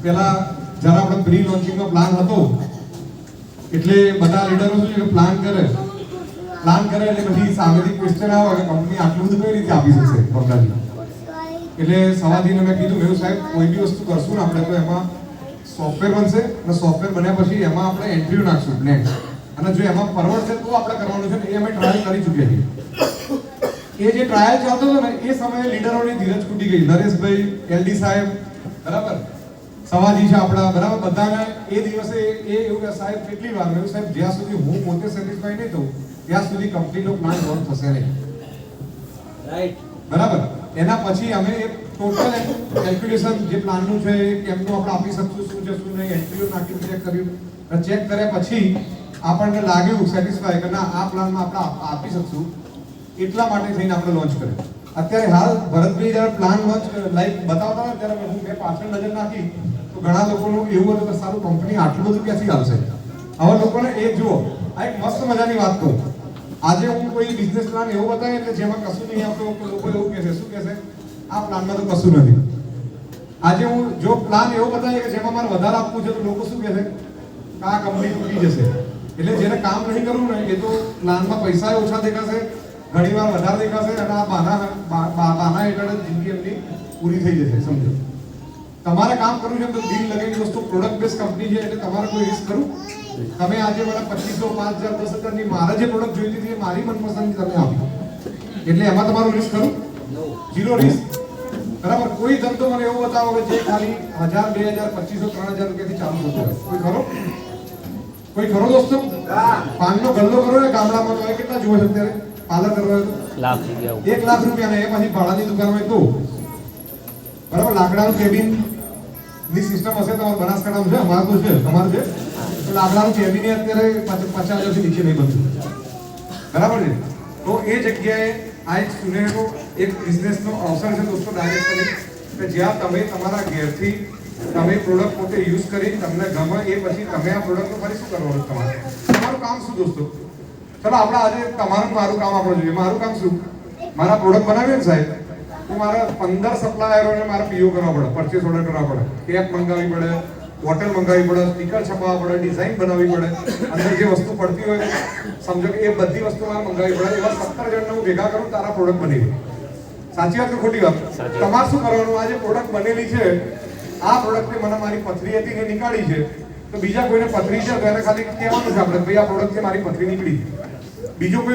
પહેલા જ્યારે આપણે પ્રી લોન્ચિંગનો પ્લાન હતો એટલે બધા લીડરો શું છે પ્લાન કરે એટલે પછી સામેથી ક્વેશ્ચન આવે કે કંપની આટલું બધું કઈ રીતે આપી શકશે પગારની. એટલે સવાદીને મેં કીધું મેં સાહેબ કોઈ બી વસ્તુ કરશું ને આપણે તો એમાં સોફ્ટવેર બનશે અને સોફ્ટવેર બન્યા પછી એમાં આપણે એન્ટ્રીઓ નાખશું નેક્સ્ટ, અને જો એમાં પરવડશે તો આપણે કરવાનું છે ને એ અમે ટ્રાયલ કરી ચૂક્યા છીએ. એ જે ટ્રાયલ ચાલતો હતો ને એ સમયે લીડરોની ધીરજ ખૂટી ગઈ. નરેશભાઈ, એલડી સાહેબ, બરાબર, સવાજી છે આપણા, બરાબર, બધાને એ દિવસે એ એવું કે સાહેબ કેટલી વાર મેં સાહેબ જ્યાં સુધી હું પોતે સેટિસ્ફાઈ નહીં થઉં ત્યાં સુધી કંપનીનો પ્લાન લોન્ચ થશે નહીં. રાઈટ, બરાબર. એના પછી અમે એક ટોટલ કેલ્ક્યુલેશન જે પ્લાનનું છે એ કેમનું આપણે આપી શકશું, શું છે શું નહીં, એન્ટ્રીઓ નાખી ચેક કર્યું. ચેક કર્યા પછી આપણને લાગ્યું સેટિસ્ફાઈ કે ના આ પ્લાનમાં આપણે આપી શકશું, એટલા માટે થઈને આપણે લોન્ચ કર્યું. અત્યારે હાલ ભરતભાઈ જ્યારે પ્લાન લોન્ચ લાઈક બતાવતા હતા ત્યારે મેં પાછળ નજર નાખી તો ઘણા લોકોનું એવું હતું કે સારું કંપની આટલું બધું ક્યાંથી આવશે. આવા લોકોને એ જુઓ, આ એક મસ્ત મજાની વાત કહું. આજે હું કોઈ બિઝનેસ પ્લાન એવો બતાવે એટલે જેમાં કશું નહીં આવતો લોકો એવું કહેશે, શું કહેશે, આ પ્લાનમાં તો કશું નથી. આજે હું જો પ્લાન એવો બતાવે કે જેમાં મારે વધારે આપવું છે તો લોકો શું કહેશે કે આ કંપની તૂટી જશે. એટલે જેને કામ નહીં કરવું ને એ તો પ્લાનમાં પૈસા ઓછા દેખાશે, ઘણીવાર વધારે દેખાશે અને આ બાના હેઠળ જિંદગી એમની પૂરી થઈ જશે. સમજો, તમારે કામ કરવું છે તો દિલ લગાવી વસ્તુ પ્રોડક્ટ બેઝ કંપની છે એટલે તમારે કોઈ રિસ્ક કરવું. તમે આજે મને 2500, 5000, 10,000 ની મારે જે પ્રોડક્ટ જોઈતી હતી એ મારી મનપસંદની તમે આપી, એટલે એમાં તમારું રિસ્ક ખરું? ઝીરો રિસ્ક, બરાબર. કોઈ ધંધો મને એવું બતાવો કે જે ખાલી 1000, 2000, 2500, 3000 રૂપિયાથી ચાલુ થતો હોય, કોઈ ખરો? કોઈ ખરો દોસ્તો? પાનનો ગલ્લો કરો ને ગામડામાં તો કેટલા જોવે છે અત્યારે પાર્લર કરવા હોય તો? 1 લાખ રૂપિયા, ને એ પછી ભાડાની દુકાન હોય તો, બરાબર. લાકડાનું કેબિન ની સિસ્ટમ હશે તમારે બનાસકાંઠામાં છે, અમારે તો છે, તમારે છે. તો લાકડાનું કેબિન અત્યારે 50,000 થી નીચે નહીં બનતું, બરાબર છે. તો એ જગ્યાએ આ એક સુનેરો એક બિઝનેસનો અવસર છે દોસ્તો ડાયરેક્ટલી, કે જ્યાં તમે તમારા ઘેરથી તમે પ્રોડક્ટ પોતે યુઝ કરી તમને ગમે એ પછી તમે આ પ્રોડક્ટનું ફરી શું કરવાનું, તમારું કામ શું દોસ્તો? ચલો આપણે આજે તમારું મારું કામ આપણે જોઈએ. મારું કામ શું? મારા પ્રોડક્ટ બનાવીએ ને સાહેબ તો મારે 15 સપ્લાયરોને મારે પીઓ કરવા પડે, પરચેસ ઓર્ડર કરવા પડે, ટેપ મંગાવવી પડે, બોટલ મંગાવવી પડે, સ્ટીકર છપાવવા પડે, ડિઝાઇન બનાવવી પડે, અંદર જે વસ્તુ પડતી હોય સમજો કે એ બધી વસ્તુ મારે મંગાવવી પડે. એવા 17 જણને હું ભેગા કરું તારા પ્રોડક્ટ બની ગઈ. સાચી વાત કે ખોટી વાત? તમારે શું કરવાનું? આ જે પ્રોડક્ટ બનેલી છે આ પ્રોડક્ટને મને મારી પથરી હતી ને નીકાળી છે તો બીજા કોઈને પથરી છે તો એને ખાલી કહેવાનું છે આપણે ભાઈ આ પ્રોડક્ટથી મારી પથરી નીકળી. બીજો કોઈ